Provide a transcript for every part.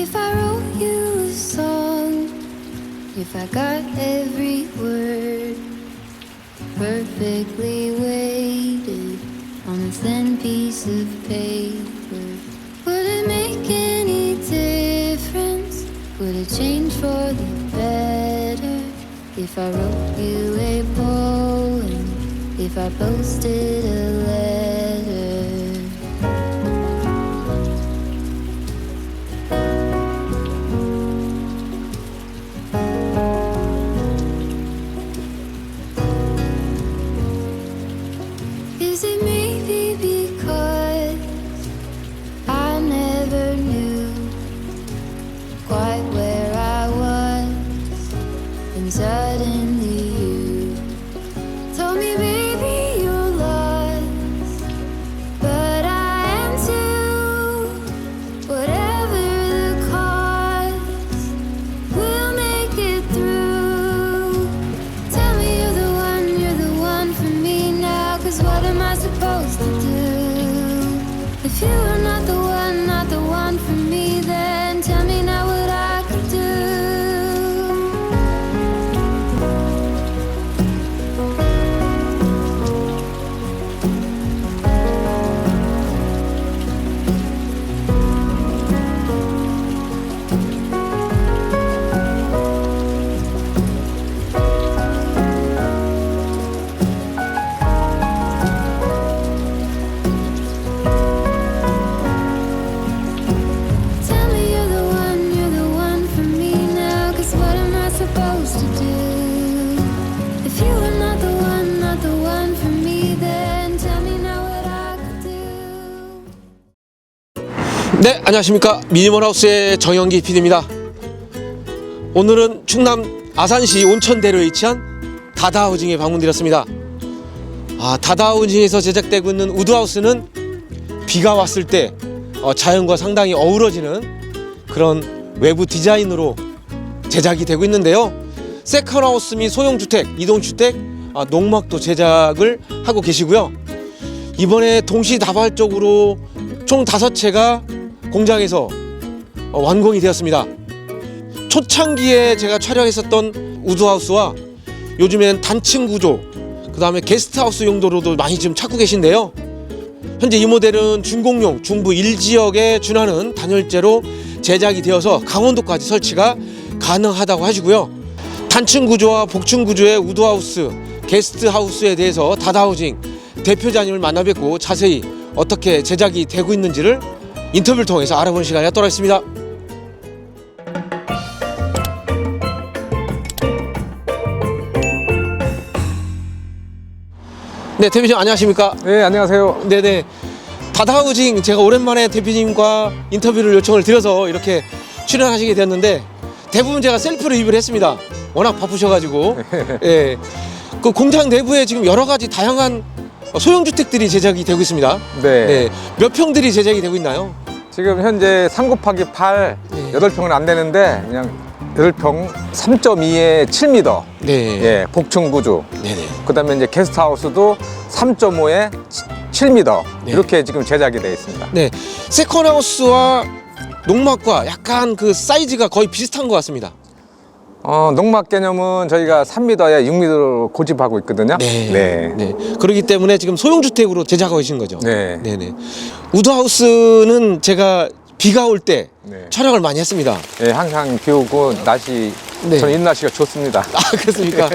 If I wrote you a song, if I got every word perfectly weighted on a thin piece of paper, would it make any difference? Would it change for the better if I wrote you a poem, if I posted a letter? Is it maybe because I never knew quite where I was, and suddenly you told me, baby, you're lost, but I am too. Whatever the cost, we'll make it through. Tell me you're the one for me now, 'cause what am I supposed to do? If you are not the one for me, then tell me now what I could do. Tell me you're the one for me now, 'cause what am I supposed to do? If you are not the one for me, then tell me now what I could do. 네, 안녕하십니까. 미니멀하우스의 정영기 PD입니다. 오늘은 충남 아산시 온천대로에 위치한 다다하우징에 방문드렸습니다. 다다하우징에서 제작되고 있는 우드하우스는 비가 왔을 때 자연과 상당히 어우러지는 그런 외부 디자인으로 제작이 되고 있는데요. 세컨하우스 및 소형주택, 이동주택, 농막도 제작을 하고 계시고요. 이번에 동시다발적으로 총 5채가 공장에서 완공이 되었습니다. 초창기에 제가 촬영했었던 우드하우스와 요즘엔 단층 구조, 그 다음에 게스트하우스 용도로도 많이 지금 찾고 계신데요. 현재 이 모델은 준공용 중부 1지역에 준하는 단열재로 제작이 되어서 강원도까지 설치가 가능하다고 하시고요. 단층 구조와 복층 구조의 우드하우스, 게스트하우스에 대해서 다다하우징 대표자님을 만나 뵙고 자세히 어떻게 제작이 되고 있는지를 인터뷰를 통해서 알아보는 시간이 갖도록 하겠습니다. 네, 대표님 안녕하십니까? 네, 안녕하세요. 네네. 다다하우징 제가 오랜만에 대표님과 인터뷰를 요청을 드려서 이렇게 출연하시게 되었는데 대부분 제가 셀프 리뷰를 했습니다. 워낙 바쁘셔가지고. 예. 그 공장 내부에 지금 여러 가지 다양한 소형주택들이 제작이 되고 있습니다. 네. 네. 몇 평들이 제작이 되고 있나요? 지금 현재 3곱하기8 네. 8평은 안 되는데 그냥 8평 3.2에 7m. 네. 예, 복층 구조. 네네. 그다음에 이제 게스트하우스도 3.5에 7m. 네. 이렇게 지금 제작이 되어 있습니다. 네. 세컨하우스와 농막과 약간 그 사이즈가 거의 비슷한 것 같습니다. 농막 개념은 저희가 3m에 6m로 고집하고 있거든요. 네. 네. 네. 그렇기 때문에 지금 소형주택으로 제작하고 계신 거죠. 네. 네네. 우드하우스는 제가 비가 올 때 네. 촬영을 많이 했습니다. 예, 항상 비 오고 날씨 네. 저는 이 날씨가 좋습니다. 그렇습니까?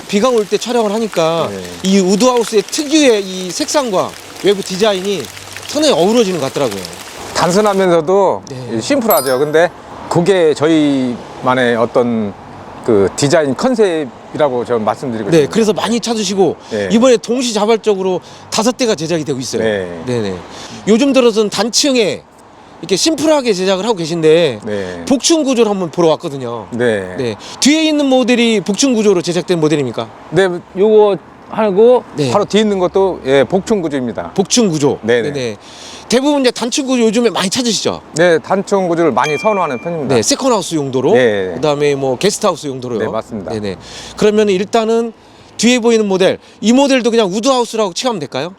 비가 올 때 촬영을 하니까 네. 이 우드하우스의 특유의 이 색상과 외부 디자인이 상당히 어우러지는 것 같더라고요. 단순하면서도 네. 심플하죠. 근데 그게 저희만의 어떤 그 디자인 컨셉이라고 저는 말씀드리고 네, 싶습니다. 그래서 많이 찾으시고 네. 이번에 동시자발적으로 5대가 제작이 되고 있어요. 네. 네네. 요즘 들어서는 단층에 이렇게 심플하게 제작을 하고 계신데 네. 복층 구조를 한번 보러 왔거든요. 네. 네. 뒤에 있는 모델이 복층 구조로 제작된 모델입니까? 네, 요거 하고 네. 바로 뒤에 있는 것도 예, 복층 구조입니다. 복층 구조. 네네. 대부분 이제 단층 구조 요즘에 많이 찾으시죠? 네, 단층 구조를 많이 선호하는 편입니다. 네, 세컨하우스 용도로. 네. 그다음에 뭐 게스트하우스 용도로요. 네, 맞습니다. 네네. 그러면 일단은 뒤에 보이는 모델, 이 모델도 그냥 우드하우스라고 칭하면 될까요?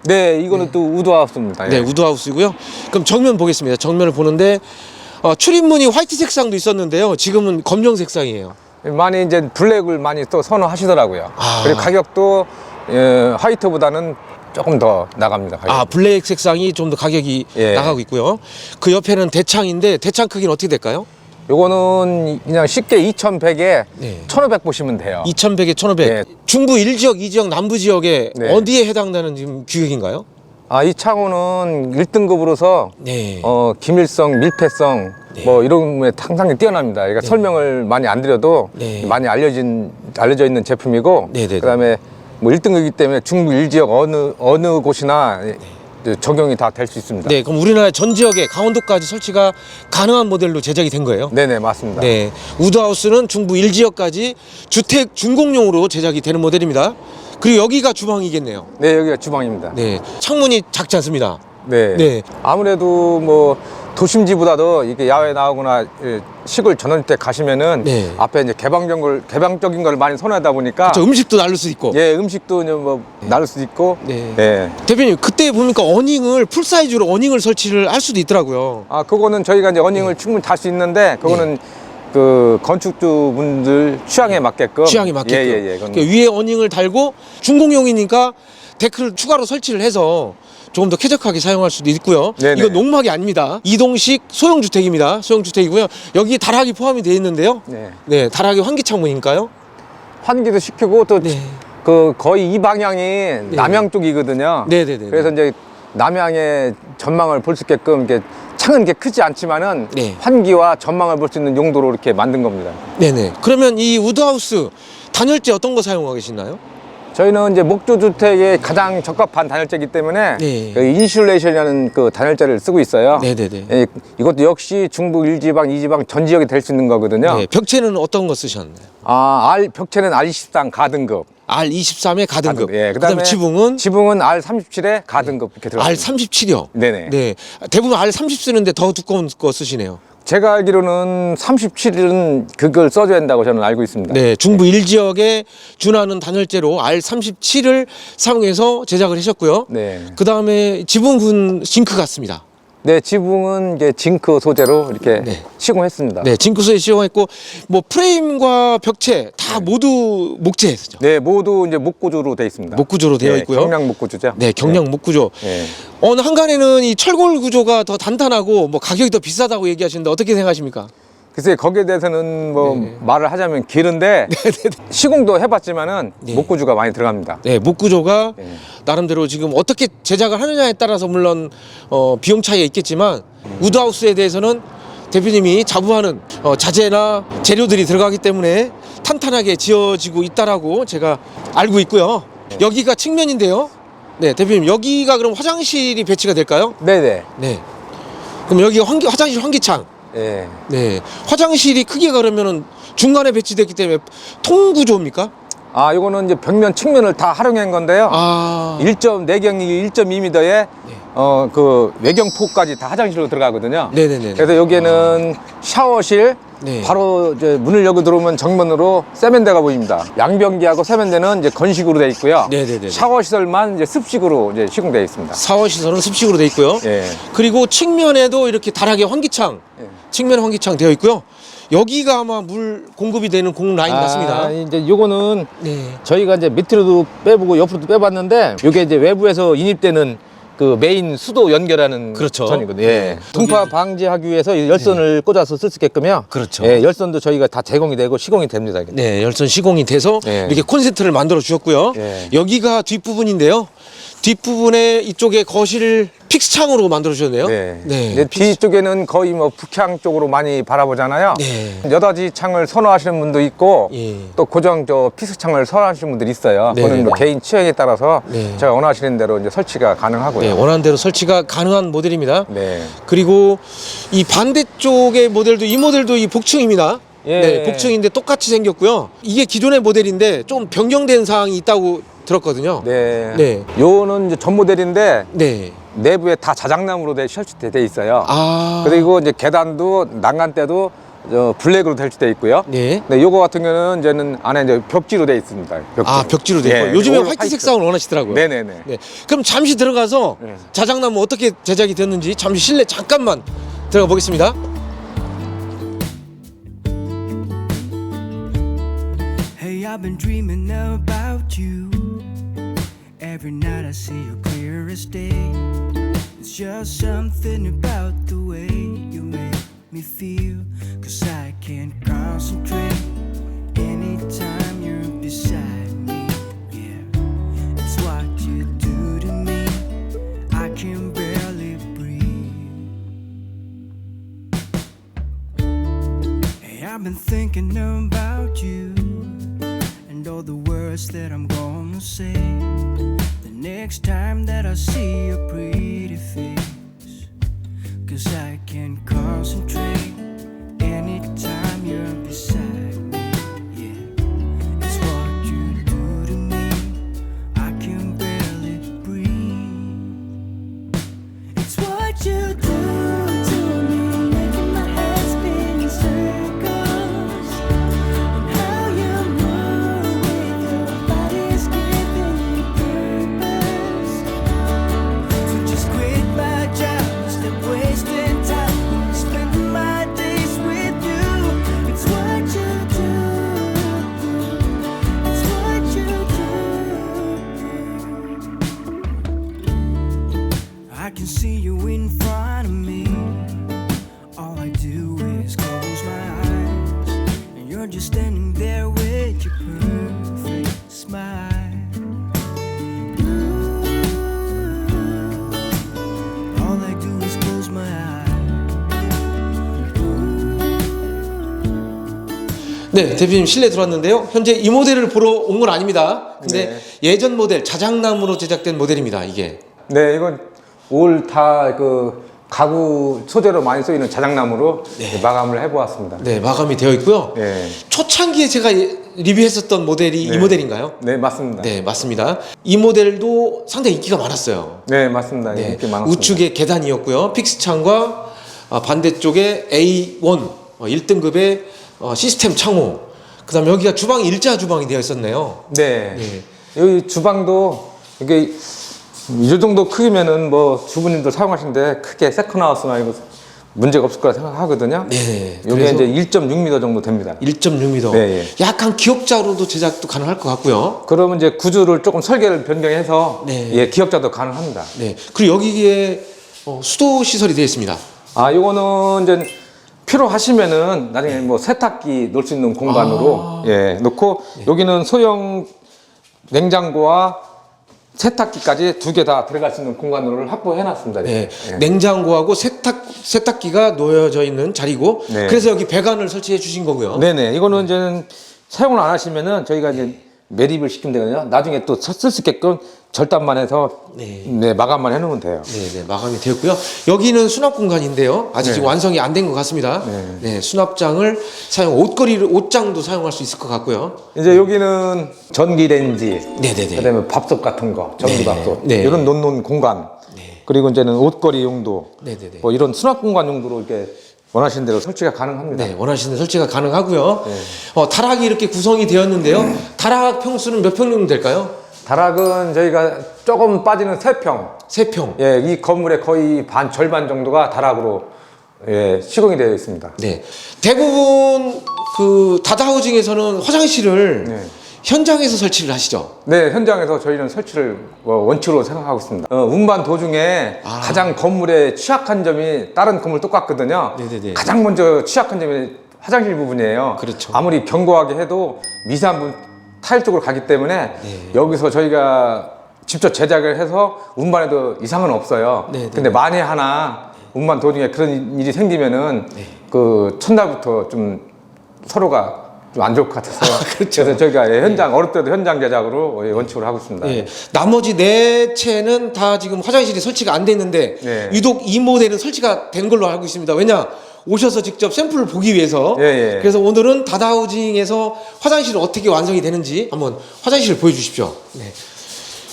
네, 이거는 또 우드하우스입니다. 네, 예. 우드하우스이고요. 그럼 정면 보겠습니다. 정면을 보는데 출입문이 화이트 색상도 있었는데요. 지금은 검정 색상이에요. 많이 이제 블랙을 많이 또 선호하시더라고요. 아. 그리고 가격도 화이트보다는 조금 더 나갑니다. 가격이. 아, 블랙 색상이 좀 더 가격이 예. 나가고 있고요. 그 옆에는 대창인데 대창 크기는 어떻게 될까요? 요거는 그냥 쉽게 2100에 네. 1500 보시면 돼요. 2100에 1500. 예. 중부 1지역, 2지역, 남부 지역에 네. 어디에 해당되는 지금 규격인가요? 이 창호는 1등급으로서 네. 기밀성, 밀폐성 네. 뭐 이런 게 상당히 뛰어납니다. 그러니까 설명을 많이 안 드려도 네. 많이 알려져 있는 제품이고 네, 네, 네. 그다음에 뭐 1등급이기 때문에 중부 1지역 어느 곳이나 적용이 다 될 수 있습니다. 네, 그럼 우리나라 전 지역에 강원도까지 설치가 가능한 모델로 제작이 된 거예요? 네네 맞습니다. 네, 우드하우스는 중부 1지역까지 주택 준공용으로 제작이 되는 모델입니다. 그리고 여기가 주방이겠네요. 네 여기가 주방입니다. 네, 창문이 작지 않습니다. 네. 네. 아무래도 뭐 도심지보다도 이게 야외 나오거나 시골 전원주택 가시면은 네. 앞에 이제 개방적인 걸 많이 선호하다 보니까 저 음식도 나눌 수 있고. 예 음식도 이제 뭐 나눌 수도 있고 네. 예. 대표님, 그때 보니까 어닝을 풀 사이즈로 어닝을 설치를 할 수도 있더라고요. 그거는 저희가 이제 어닝을 충분히 달 수 있는데 그거는 그 건축주분들 취향에 맞게끔 취향에 맞게끔. 예. 그러니까 위에 어닝을 달고 준공용이니까 데크를 추가로 설치를 해서 조금 더 쾌적하게 사용할 수도 있고요. 네네. 이건 농막이 아닙니다. 이동식 소형주택입니다. 소형주택이고요. 여기 다락이 포함이 되어 있는데요. 네. 네, 다락이 환기창문이니까요. 환기도 시키고 또 네. 그 거의 이 방향이 남향 쪽이거든요. 네네네. 그래서 이제 남향의 전망을 볼 수 있게끔 이렇게 창은 이렇게 크지 않지만은 네. 환기와 전망을 볼 수 있는 용도로 이렇게 만든 겁니다. 네네. 그러면 이 우드하우스 단열재 어떤 거 사용하고 계시나요? 저희는 이제 목조 주택에 가장 적합한 단열재이기 때문에 네. 그 인슐레이션이라는 그 단열재를 쓰고 있어요. 네네네. 예, 이것도 역시 중부 1지방, 2지방 전 지역이 될 수 있는 거거든요. 네, 벽체는 어떤 거 쓰셨나요? 벽체는 R23 가등급. R23의 가등급. 예, 그다음에 지붕은 지붕은 R37의 가등급 이렇게 들어갑니다. R37이요. 네네. 네. 대부분 R30 쓰는데 더 두꺼운 거 쓰시네요. 제가 알기로는 37은 그걸 써줘야 된다고 저는 알고 있습니다. 네, 중부 1지역에 준하는 단열재로 R37을 사용해서 제작을 하셨고요. 네. 그다음에 지붕은 징크 같습니다. 네, 지붕은 이제 징크 소재로 이렇게 네. 시공했습니다. 네, 징크소에 시공했고 뭐 프레임과 벽체 다 모두 목재죠. 네, 모두 이제 목구조로 되어 있습니다. 목구조로 되어 네, 있고요. 경량 목구조죠. 네, 경량 목구조. 네. 어느 한간에는 이 철골 구조가 더 단단하고 뭐 가격이 더 비싸다고 얘기하시는데 어떻게 생각하십니까? 글쎄 거기에 대해서는 뭐 네. 말을 하자면 길은데 시공도 해봤지만은 네. 목구조가 많이 들어갑니다. 네, 목구조가 네. 나름대로 지금 어떻게 제작을 하느냐에 따라서 물론 비용 차이가 있겠지만 우드하우스에 대해서는 대표님이 자부하는 자재나 재료들이 들어가기 때문에 탄탄하게 지어지고 있다라고 제가 알고 있고요. 여기가 측면인데요. 네, 대표님 여기가 그럼 화장실이 배치가 될까요? 네네. 네. 그럼 여기가 화장실 환기창. 예. 네. 화장실이 크기가 그러면은 중간에 배치됐기 때문에 통구조입니까? 이거는 이제 벽면 측면을 다 활용한 건데요. 아. 내경이 1.2m에 그 외경포까지 다 화장실로 들어가거든요. 네네네. 그래서 여기에는 샤워실, 네. 바로 이제 문을 열고 들어오면 정면으로 세면대가 보입니다. 양변기하고 세면대는 이제 건식으로 되어 있고요. 네네네. 샤워 시설만 이제 습식으로 이제 시공되어 있습니다. 샤워 시설은 습식으로 돼 있고요. 예. 그리고 측면에도 이렇게 다락에 환기창, 예. 측면 환기창 되어 있고요. 여기가 아마 물 공급이 되는 공 라인 같습니다. 이제 요거는 네. 저희가 이제 밑으로도 빼보고 옆으로도 빼봤는데 요게 이제 외부에서 인입되는 그 메인 수도 연결하는 그렇죠. 선이거든요. 네. 예. 동파 방지하기 위해서 이 열선을 꽂아서 쓸 수 있게끔요. 그렇죠. 예, 열선도 저희가 다 제공이 되고 시공이 됩니다. 이게. 네, 열선 시공이 돼서 네. 이렇게 콘센트를 만들어 주셨고요. 네. 여기가 뒷부분인데요. 뒷부분에 이쪽에 거실을 픽스창으로 만들어 주셨네요. 네. 네. 이제 뒤쪽에는 거의 뭐 북향 쪽으로 많이 바라보잖아요. 네. 여닫이 창을 선호하시는 분도 있고 예. 또 고정 피스 창을 선호하시는 분들이 있어요. 네, 그거는 뭐 네. 개인 취향에 따라서 네. 제가 원하시는 대로 이제 설치가 가능하고요. 네, 원하는 대로 설치가 가능한 모델입니다. 네. 그리고 이 반대쪽의 모델도 이 모델도 이 복층입니다. 예. 네, 복층인데 똑같이 생겼고요. 이게 기존의 모델인데 좀 변경된 사항이 있다고 들었거든요. 네. 네. 요는 이제 전 모델인데 네. 내부에 다 자작나무로 설치돼 있어요. 아. 그리고 이제 계단도 난간대도 블랙으로 설치돼 있고요. 네. 네, 요거 같은 경우는 이제는 안에 이제 벽지로 돼 있습니다. 아, 벽지로 되어 있고. 예, 요즘에 오늘 화이트 색상을 원하시더라고요. 네네네. 네. 그럼 잠시 들어가서 네. 자작나무 어떻게 제작이 됐는지 잠시 실내 잠깐만 들어가 보겠습니다. I've been dreaming about you. Every night I see you clear as day. It's just something about the way you make me feel. 'Cause I can't concentrate anytime you're beside me. Yeah, it's what you do to me. I can barely breathe. Hey, I've been thinking about you and all the words that I'm gonna say the next time that I see your pretty face. 'Cause I can't concentrate anytime you're beside me. Yeah, it's what you do to me. I can barely breathe. It's what you do to me, making my head spin in circles. And how you move with your body is giving me purpose. So just quit my job, stop wasting time, spending my days with you. It's what you do. It's what you do. I can see you in front of me. All I do is close my eyes, and you're just standing there with your perfect smile. Ooh, all I do is close my eyes. 네, 대표님 실내 들어왔는데요. 현재 이 모델을 보러 온 건 아닙니다. 근데 네. 예전 모델 자작나무로 제작된 모델입니다. 이게. 네, 이건 올 다 그 가구 소재로 많이 쓰이는 자작나무로 마감을 해보았습니다. 네, 마감이 되어 있고요. 네. 초창기에 제가 리뷰했었던 모델이 이 네. 모델인가요? 네, 맞습니다. 네, 맞습니다. 이 모델도 상당히 인기가 많았어요. 네, 맞습니다. 네, 인기 많았습니다. 우측에 계단이었고요. 픽스 창과 반대쪽에 A1 1등급의 시스템 창호. 그다음 여기가 주방이 일자 주방이 되어 있었네요. 네. 네. 여기 주방도 이게 이 정도 크기면은 뭐 주부님들 사용하시는데 크게 세컨하우스나 이거 문제가 없을 거라 생각하거든요. 네. 여기 그래서 이제 1.6m 정도 됩니다. 1.6m. 네, 예. 약간 기역자로도 제작도 가능할 것 같고요. 그러면 이제 구조를 조금 설계를 변경해서 네. 예, 기역자도 가능합니다. 네. 그리고 여기에 수도 시설이 되어 있습니다. 아, 요거는 이제 필요하시면은 나중에 뭐 세탁기 넣을 수 있는 공간으로 예, 놓고 여기는 소형 냉장고와 세탁기까지 두 개 다 들어갈 수 있는 공간으로 확보해 놨습니다. 네. 예. 냉장고하고 세탁기가 놓여져 있는 자리고 네. 그래서 여기 배관을 설치해 주신 거고요. 네네. 이거는 이제 사용을 안 하시면은 저희가 이제 매립을 시키면 되거든요. 나중에 또 쓸 수 있게끔 절단만 해서 네. 네, 마감만 해놓으면 돼요. 네, 마감이 되었고요. 여기는 수납 공간인데요. 아직 네. 지금 완성이 안 된 것 같습니다. 네. 네, 수납장을 옷장도 사용할 수 있을 것 같고요. 이제 여기는 전기레인지, 네네네. 그다음에 밥솥 같은 거, 전기밥솥 네. 이런 놓는 공간. 네. 그리고 이제는 옷걸이 용도, 네네네. 뭐 이런 수납 공간 용도로 이렇게 원하시는 대로 설치가 가능합니다. 네, 원하시는 설치가 가능하고요. 네. 다락이 이렇게 구성이 되었는데요. 다락 평수는 몇 평 정도 될까요? 다락은 저희가 조금 빠지는 3평. 3평. 예, 이 건물의 거의 절반 정도가 다락으로 예, 시공이 되어 있습니다. 네. 대부분 그 다다하우징에서는 화장실을 네. 현장에서 설치를 하시죠. 네, 현장에서 저희는 설치를 원칙으로 생각하고 있습니다. 운반 도중에 가장 건물에 취약한 점이 다른 건물 똑같거든요. 네네네. 가장 먼저 취약한 점이 화장실 부분이에요. 그렇죠. 아무리 견고하게 해도 미세한 타일 쪽으로 가기 때문에 네. 여기서 저희가 직접 제작을 해서 운반해도 이상은 없어요. 네네. 근데 만에 하나 운반 도중에 그런 일이 생기면은 네. 그 첫날부터 좀 서로가 좀 안 좋을 것 같아서 그렇죠. 그래서 저희가 현장 어릴 때도 현장 제작으로 원칙으로 하고 있습니다. 예. 나머지 4채는 다 지금 화장실이 설치가 안 돼 있는데 네. 유독 이 모델은 설치가 된 걸로 알고 있습니다. 왜냐? 오셔서 직접 샘플을 보기 위해서. 예, 예. 그래서 오늘은 다다하우징에서 화장실이 어떻게 완성이 되는지 한번 화장실을 보여주십시오. 네.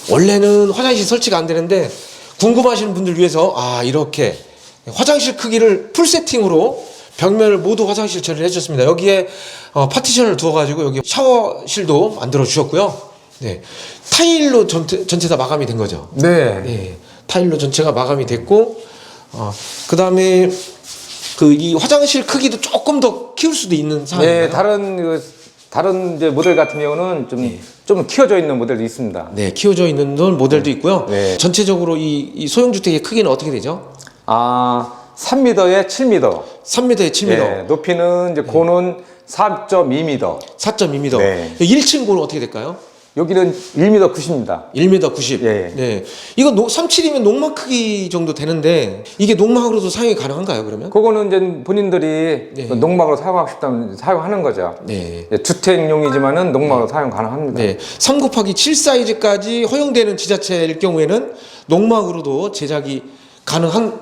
원래는 화장실 설치가 안 되는데 궁금하시는 분들 위해서 이렇게 화장실 크기를 풀 세팅으로 벽면을 모두 화장실 처리를 해주셨습니다. 여기에 파티션을 두어가지고 여기 샤워실도 만들어 주셨고요. 네, 타일로 전체 다 마감이 된 거죠. 네. 네, 타일로 전체가 마감이 됐고, 그 다음에 그 이 화장실 크기도 조금 더 키울 수도 있는 상황이에요. 네, 다른 이제 모델 같은 경우는 좀 키워져 있는 모델도 있습니다. 네, 키워져 있는 모델도 있고요. 네. 전체적으로 이 소형주택의 크기는 어떻게 되죠? 3m에 7m. 3m에 7m. 예, 높이는 이제 고는 4.2m. 4.2m. 네. 1층 고는 어떻게 될까요? 여기는 1m 90입니다. 1m 90. 예. 네. 이거 37이면 농막 크기 정도 되는데 이게 농막으로도 사용이 가능한가요, 그러면? 그거는 이제 본인들이 네. 농막으로 사용하고 싶다면 사용하는 거죠. 네. 예, 주택용이지만은 농막으로 사용 가능합니다. 네. 3/7 사이즈까지 허용되는 지자체일 경우에는 농막으로도 제작이 가능한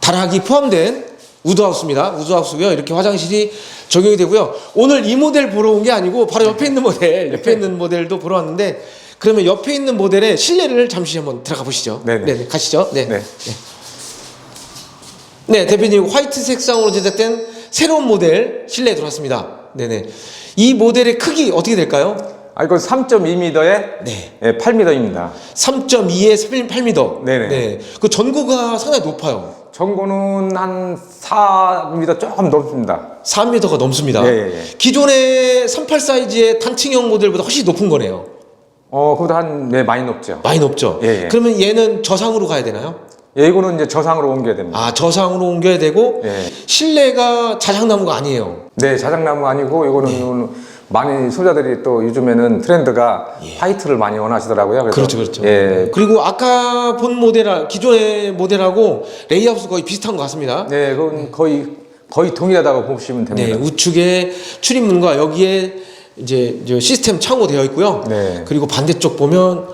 다락이 포함된 우드하우스입니다. 우드하우스고요. 이렇게 화장실이 적용이 되고요. 오늘 이 모델 보러 온 게 아니고 바로 옆에 있는 모델, 옆에 있는 모델도 보러 왔는데 그러면 옆에 있는 모델의 실내를 잠시 한번 들어가 보시죠. 네네. 네, 가시죠. 네. 네. 네, 대표님 화이트 색상으로 제작된 새로운 모델 실내에 들어왔습니다. 네네. 이 모델의 크기 어떻게 될까요? 이건 3.2m에 네. 8m입니다. 3.2에 8m. 네네. 네. 그 전고가 상당히 높아요. 전고는 한 4m 조금 넘습니다. 4m가 넘습니다. 예. 기존의 38 사이즈의 단층형 모델보다 훨씬 높은 거네요. 그보다 많이 높죠. 많이 높죠. 예. 그러면 얘는 저상으로 가야 되나요? 예, 이거는 이제 저상으로 옮겨야 됩니다. 저상으로 옮겨야 되고 예. 실내가 자작나무가 아니에요. 네, 자작나무 아니고 이거는 많이 소자들이 또 요즘에는 트렌드가 화이트를 많이 원하시더라고요. 그래서 그렇죠. 예. 그리고 아까 본 모델, 기존의 모델하고 레이아웃은 거의 비슷한 것 같습니다. 네, 그건 거의 동일하다고 보시면 네, 됩니다. 우측에 출입문과 여기에 이제 시스템 창호 되어 있고요. 네. 그리고 반대쪽 보면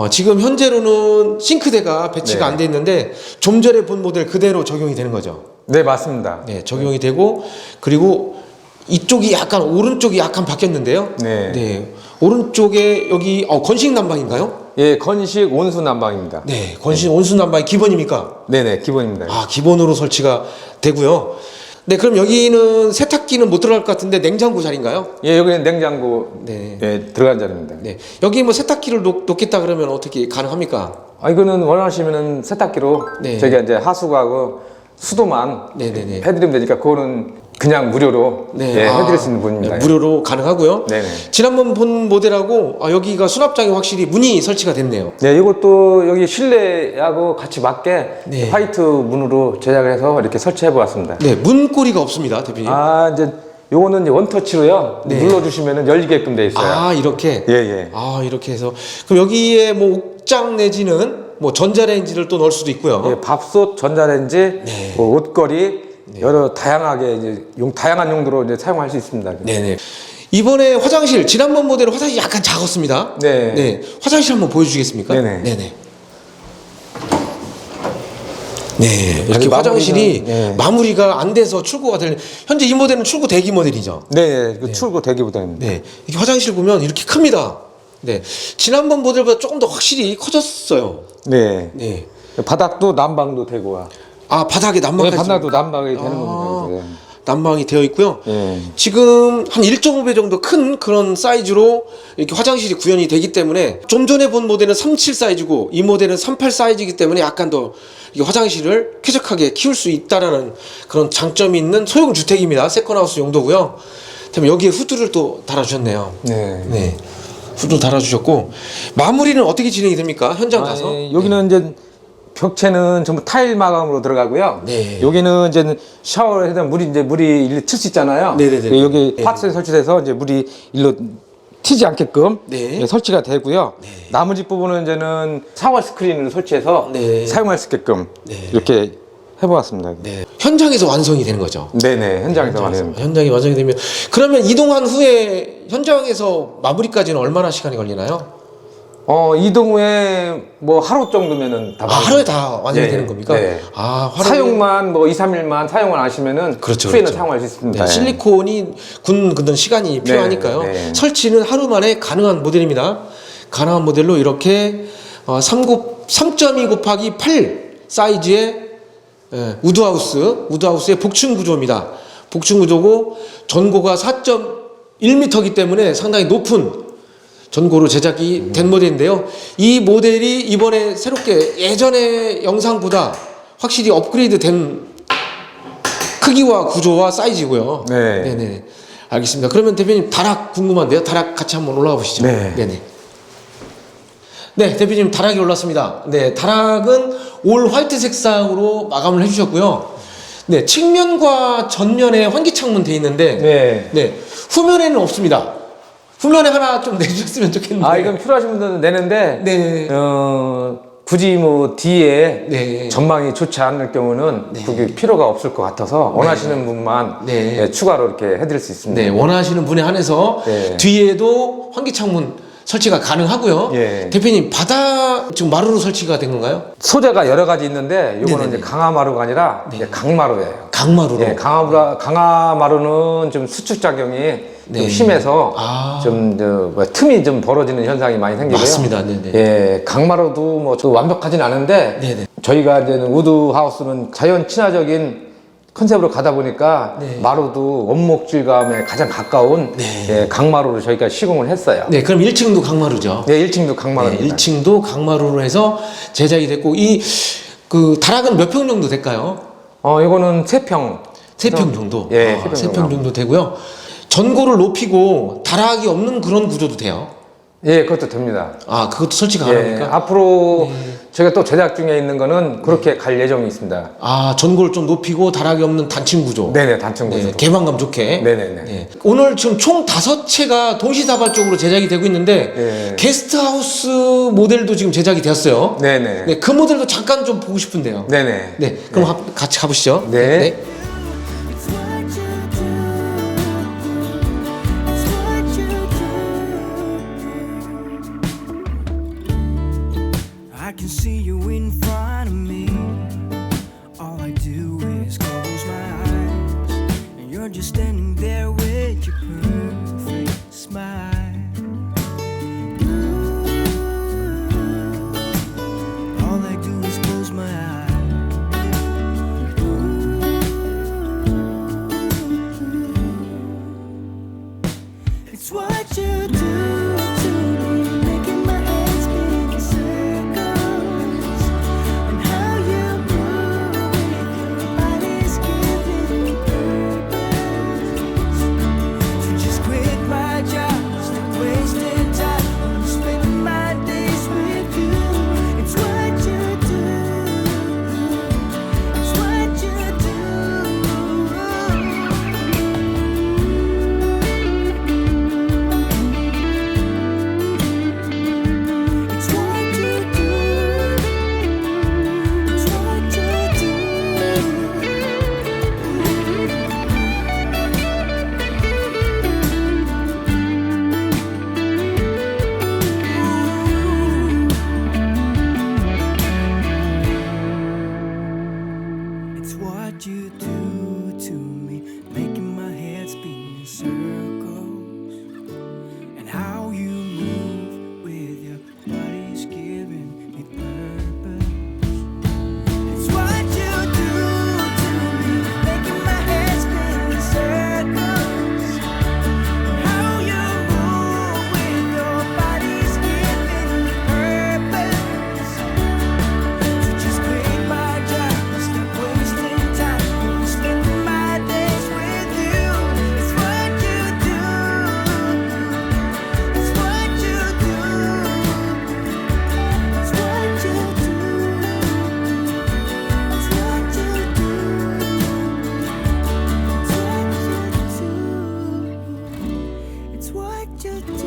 지금 현재로는 싱크대가 배치가 네. 안 돼 있는데 좀 전에 본 모델 그대로 적용이 되는 거죠. 네, 맞습니다. 네, 적용이 되고 그리고 이쪽이 약간 오른쪽이 약간 바뀌었는데요. 네. 오른쪽에 여기 건식 난방인가요? 예, 건식 온수 난방입니다. 네, 건식 온수 난방이 기본입니까? 네네, 기본입니다. 기본으로 설치가 되고요. 네, 그럼 여기는 세탁기는 못 들어갈 것 같은데 냉장고 자리인가요? 예, 여기는 냉장고 네. 들어간 자리입니다. 네, 여기 뭐 세탁기를 놓겠다 그러면 어떻게 가능합니까? 이거는 원하시면은 세탁기로 네. 저희가 이제 하수구하고 수도만 네네네. 해드리면 되니까 그거는 그냥 무료로 해드릴 수 있는 분입니다. 네, 무료로 가능하고요. 네네. 지난번 본 모델하고 여기가 수납장이 확실히 문이 설치가 됐네요. 네, 이것도 여기 실내하고 같이 맞게 네. 화이트 문으로 제작해서 이렇게 설치해 보았습니다. 네, 문고리가 없습니다, 대표님. 이제 요거는 이제 원터치로요. 네. 눌러주시면 열리게끔 돼 있어요. 이렇게. 예. 이렇게 해서 그럼 여기에 뭐 옥장 내지는 뭐 전자레인지를 또 넣을 수도 있고요. 예, 밥솥, 전자레인지, 네. 뭐 옷걸이 여러 다양하게 이제 다양한 용도로 이제 사용할 수 있습니다. 네네. 이번에 화장실 지난번 모델은 화장실 약간 작았습니다. 네. 화장실 한번 보여주시겠습니까? 네네. 네, 이렇게 화장실이 네. 마무리가 안 돼서 출고가 될 현재 이 모델은 출고 대기 모델이죠. 네, 그 출고 대기보다입니다. 네, 이렇게 화장실 보면 이렇게 큽니다. 네, 지난번 모델보다 조금 더 확실히 커졌어요. 네. 네, 바닥도 난방도 되고. 바닥에 네, 난방까지 바닥도 난방이 되는 겁니다. 난방이 되어 있고요. 네. 지금 한 1.5배 정도 큰 그런 사이즈로 이렇게 화장실이 구현이 되기 때문에 좀 전에 본 모델은 37 사이즈고 이 모델은 38 사이즈이기 때문에 약간 더 이게 화장실을 쾌적하게 키울 수 있다라는 그런 장점이 있는 소형 주택입니다. 세컨하우스 용도고요. 그다음에 여기에 후드를 또 달아주셨네요. 네. 후드 달아주셨고 마무리는 어떻게 진행이 됩니까? 현장 가서? 여기는 이제 벽체는 전부 타일 마감으로 들어가고요. 네. 여기는 이제 샤워를 해도 물이 일로 튈 수 있잖아요. 네네네. 여기 네. 파츠에 설치돼서 이제 물이 일로 튀지 않게끔 네. 설치가 되고요. 나머지 부분은 이제는 샤워 스크린을 설치해서 네. 사용할 수 있게끔 네. 이렇게 해보았습니다. 네. 현장에서 완성이 되는 거죠. 네네, 현장에서 완성. 현장이 완성이 되면 그러면 이동한 후에 현장에서 마무리까지는 얼마나 시간이 걸리나요? 이동 후에 뭐 하루 정도면은 다 하루에 다 완성이 되는 겁니까? 네. 하루에... 사용만 뭐 2, 3일만 사용을 하시면은 그렇죠, 후에는 그렇죠. 사용할 수 있습니다. 네, 실리콘이 굳는 시간이 필요하니까요. 네. 설치는 하루 만에 가능한 모델입니다. 가능한 모델로 이렇게 3.2 곱하기 8 사이즈의 우드하우스의 복층 구조입니다. 복층 구조고 전고가 4.1m이기 때문에 상당히 높은 전고로 제작이 된 모델인데요. 이 모델이 이번에 새롭게 예전의 영상보다 확실히 업그레이드 된 크기와 구조와 사이즈고요. 네. 네네. 알겠습니다. 그러면 대표님 다락 궁금한데요. 다락 같이 한번 올라가 보시죠. 네. 네네. 네, 대표님 다락이 올랐습니다. 네, 다락은 올 화이트 색상으로 마감을 해주셨고요. 네, 측면과 전면에 환기창문 돼 있는데, 네. 네, 후면에는 없습니다. 후면에 하나 좀 내주셨으면 좋겠는데. 아, 이건 필요하신 분들은 내는데, 네. 굳이 뭐 뒤에 네. 전망이 좋지 않을 경우는 그게 필요가 없을 것 같아서 원하시는 분만 네. 예, 추가로 이렇게 해드릴 수 있습니다. 네, 원하시는 분에 한해서 네. 뒤에도 환기창문 설치가 가능하고요. 예. 대표님 바다 지금 마루로 설치가 된 건가요? 소재가 여러 가지 있는데 이거는 네네네. 이제 강화마루가 아니라 이제 강마루예요. 강마루로. 예, 강화마루는 좀 수축 작용이 네. 좀 심해서 아. 틈이 좀 벌어지는 현상이 많이 생기고요. 맞습니다. 네네. 예, 강마루도 뭐 완벽하진 않은데 네네. 저희가 이제 우드 하우스는 자연 친화적인 컨셉으로 가다 보니까 네. 마루도 원목 질감에 가장 가까운 네. 예, 강마루를 저희가 시공을 했어요. 네, 그럼 1층도 강마루죠. 네, 1층도 네, 강마루입니다. 1층도 강마루로 해서 제작이 됐고 그 다락은 몇 평 정도 될까요? 이거는 3평. 3평 정도. 예, 3평 3평 정도 되고요. 전고를 높이고 다락이 없는 그런 구조도 돼요. 예, 그것도 됩니다. 아, 그것도 설치가 예, 가능합니까? 앞으로 저희가 또 제작 중에 있는 거는 그렇게 갈 예정이 있습니다. 아, 전고를 좀 높이고 다락이 없는 단층 구조. 네네, 단층 구조. 네, 개방감 좋게. 네네네. 네. 오늘 지금 총 5채가 동시다발적으로 제작이 되고 있는데 예. 게스트하우스 모델도 지금 제작이 되었어요. 네네. 네, 그 모델도 잠깐 좀 보고 싶은데요. 네네. 네, 그럼 같이 가보시죠. 네. It's what you do. It's what you do. I can see you in front of me. All I do is close my eyes, and you're just standing there with your perfect smile. All I do is close my eyes. It's what you do to me, making my head spin in circles, and how you move with your body's giving me purpose. So just quit my job, stop wasting time. I'm spending my days with you. It's what you do. It's what you do. It's what you do. It's what you do. It's what you do to me, making my head spin in circles, and how you move with your body's giving me purpose. It's what you do to me, making my head spin in circles, and how you move with your body's giving me purpose. So just quit my job, stop wasting time. I'm spending my days with you. It's what you do. It's what you do. It's what you do. It's what you do. It's what you do.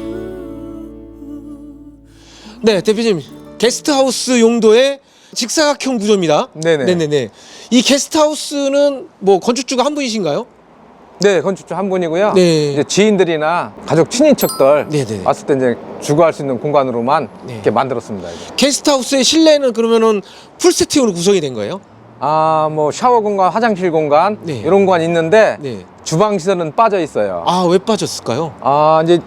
네, 대표님. 게스트하우스 용도의 직사각형 구조입니다. 네네. 네네네. 이 게스트하우스는 뭐 건축주가 한 분이신가요? 네, 건축주 한 분이고요. 네. 이제 지인들이나 가족 친인척들 네네. 왔을 때 이제 주거할 수 있는 공간으로만 네. 이렇게 만들었습니다. 이제. 게스트하우스의 실내는 그러면은 풀 세팅으로 구성이 된 거예요? 뭐 샤워 공간, 화장실 공간 네. 이런 공간 있는데 네. 주방 시설은 빠져 있어요. 아, 왜 빠졌을까요? 이제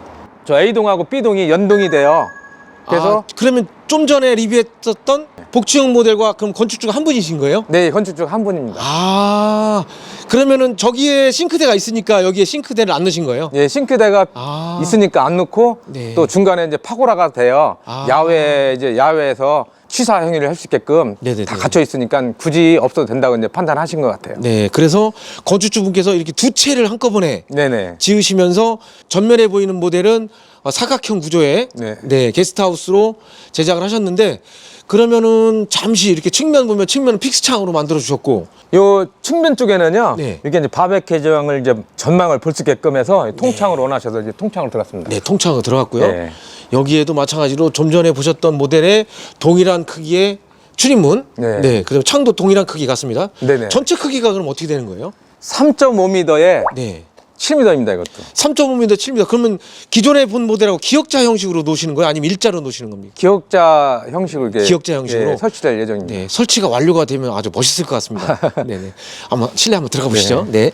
저 A동하고 B동이 연동이 돼요. 그래서 그러면 좀 전에 리뷰했었던 복층형 모델과 그럼 건축주가 한 분이신 거예요? 네, 건축주 한 분입니다. 아, 그러면은 저기에 싱크대가 있으니까 여기에 싱크대를 안 넣으신 거예요? 예, 싱크대가 아. 있으니까 안 넣고 네. 또 중간에 이제 파고라가 돼요. 아. 야외에서 취사 행위를 할 수 있게끔 네네네. 다 갖춰 있으니까 굳이 없어도 된다고 이제 판단하신 것 같아요. 네, 그래서 건축주분께서 이렇게 두 채를 한꺼번에 네네. 지으시면서 전면에 보이는 모델은 사각형 구조의 네. 게스트하우스로 제작을 하셨는데, 그러면은 잠시 이렇게 측면 보면 측면은 픽스창으로 만들어 주셨고, 요 측면 쪽에는요. 네. 이게 이제 바베큐장을 이제 전망을 볼 수 있게끔 해서 통창을 원하셔서 이제 통창을 들어갔습니다. 네, 통창으로 들어갔고요. 네. 여기에도 마찬가지로 좀 전에 보셨던 모델의 동일한 크기의 출입문, 네. 그리고 창도 동일한 크기 같습니다. 네네. 전체 크기가 그럼 어떻게 되는 거예요? 3.5m에 네. 7m입니다, 이것도. 3.5m, 7m. 그러면 기존에 본 모델하고 기역자 형식으로 놓으시는 거예요? 아니면 일자로 놓으시는 겁니까? 기역자 형식으로 이렇게 기역자 형식으로? 설치될 예정입니다. 네, 설치가 완료가 되면 아주 멋있을 것 같습니다. 네네. 한번 실내 한번 들어가 보시죠. 네.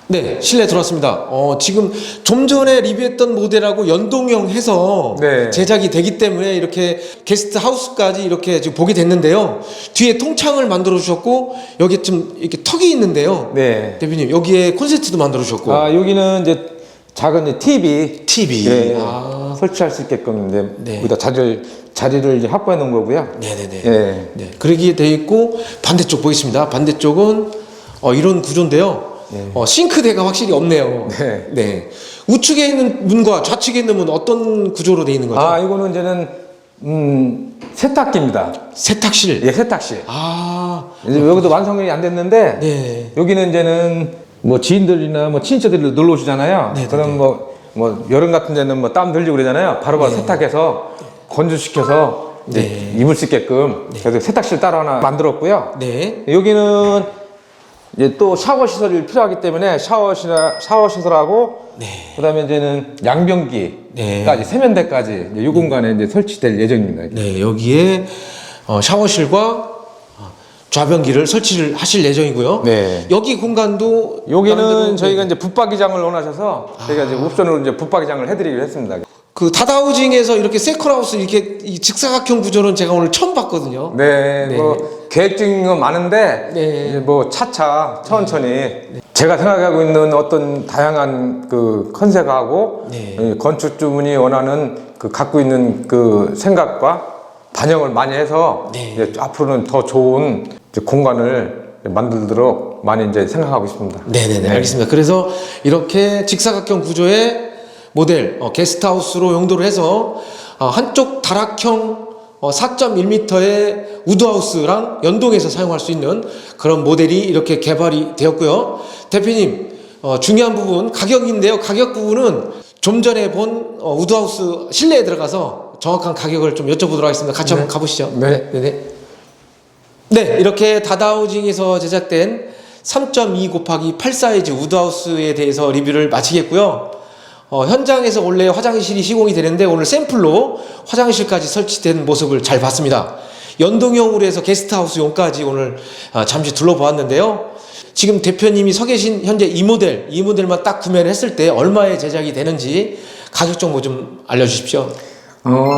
네, 실내 들어왔습니다. 지금 좀 전에 리뷰했던 모델하고 연동형 해서 네. 제작이 되기 때문에 이렇게 게스트 하우스까지 이렇게 지금 보게 됐는데요. 뒤에 통창을 만들어 주셨고, 여기 좀 이렇게 턱이 있는데요. 네. 대표님, 여기에 콘센트도 만들어 주셨고. 여기는 이제 작은 이제 TV. 예, 아. 설치할 수 있게끔 이제 네. 여기다 자리를 이제 확보해 놓은 거고요. 네네네. 예. 네, 그러기에 돼 있고, 반대쪽 보겠습니다. 반대쪽은 이런 구조인데요. 싱크대가 확실히 없네요. 네. 네. 우측에 있는 문과 좌측에 있는 문 어떤 구조로 돼 있는 거죠? 이거는 이제는 세탁기입니다. 세탁실. 예, 세탁실. 이제 여기도 완성이 안 됐는데 네. 여기는 이제는 뭐 지인들이나 뭐 친척들이 놀러 오시잖아요. 네, 그럼 뭐 여름 같은 데는 뭐 땀 들리고 그러잖아요. 바로바로 세탁해서 건조시켜서 이제 입을 수 있게끔 그래서 세탁실 따로 하나 만들었고요. 네. 여기는 이제 또 샤워 시설이 필요하기 때문에 샤워 시설하고 그다음에 이제는 양변기까지 세면대까지 이제 이 공간에 이제 설치될 예정입니다. 네, 여기에 샤워실과 좌변기를 설치를 하실 예정이고요. 네. 여기 공간도 여기는 나름대로 저희가 이제 붙박이장을 원하셔서 저희가 이제 옵션으로 이제 붙박이장을 해드리기로 했습니다. 그 다다우징에서 이렇게 세컨하우스 이렇게 이 직사각형 구조는 제가 오늘 처음 봤거든요. 네, 뭐 계획적인 건 많은데 네. 이제 뭐 차차 천천히 제가 생각하고 있는 어떤 다양한 그 컨셉하고 이 건축주분이 원하는 그 갖고 있는 그 생각과 반영을 많이 해서 이제 앞으로는 더 좋은 이제 공간을 만들도록 많이 이제 생각하고 있습니다. 네네네, 알겠습니다. 그래서 이렇게 직사각형 구조의 모델 게스트하우스로 용도를 해서 한쪽 다락형 4.1m의 우드하우스랑 연동해서 사용할 수 있는 그런 모델이 이렇게 개발이 되었고요. 대표님, 중요한 부분 가격인데요. 가격 부분은 좀 전에 본 우드하우스 실내에 들어가서 정확한 가격을 좀 여쭤보도록 하겠습니다. 같이 한번 가보시죠. 네네. 네, 이렇게 다다우징에서 제작된 3.2 곱하기 8 사이즈 우드하우스에 대해서 리뷰를 마치겠고요. 현장에서 원래 화장실이 시공이 되는데 오늘 샘플로 화장실까지 설치된 모습을 잘 봤습니다. 연동형으로 해서 게스트하우스용까지 오늘 잠시 둘러보았는데요. 지금 대표님이 서 계신 현재 이 모델만 딱 구매를 했을 때 얼마에 제작이 되는지 가격 정보 좀 알려주십시오.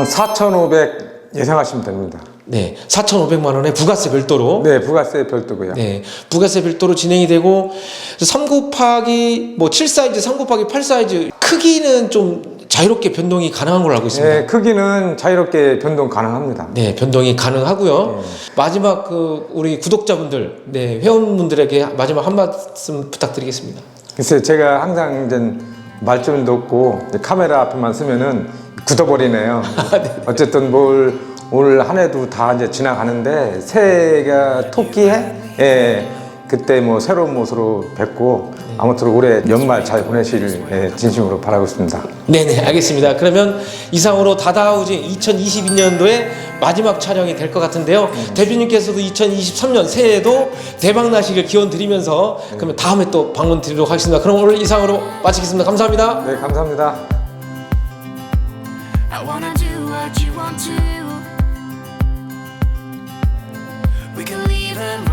4,500 예상하시면 됩니다. 네, 4,500만 원에 부가세 별도로. 네, 부가세 별도고요. 네, 부가세 별도로 진행이 되고 3 곱하기 7 사이즈, 3 곱하기 8 사이즈 크기는 좀 자유롭게 변동이 가능한 걸로 알고 있습니다. 네, 크기는 자유롭게 변동 가능합니다. 네, 변동이 가능하고요. 마지막 우리 구독자분들, 회원분들에게 마지막 한 말씀 부탁드리겠습니다. 글쎄 제가 항상 이제 말좀 놓고 카메라 앞에만 쓰면은 굳어버리네요. 어쨌든 올 한 해도 다 이제 지나가는데 새해가 토끼해 그때 뭐 새로운 모습으로 뵙고 아무튼 올해 연말 잘 보내시길 진심으로 바라고 있습니다. 네네, 알겠습니다. 그러면 이상으로 다다우징 2022년도에 마지막 촬영이 될 것 같은데요. 대표님께서도 2023년 새해에도 대박 나시길 기원 드리면서 그러면 다음에 또 방문 드리도록 하겠습니다. 그럼 오늘 이상으로 마치겠습니다. 감사합니다. 네, 감사합니다. I wanna do what you want to. We can leave and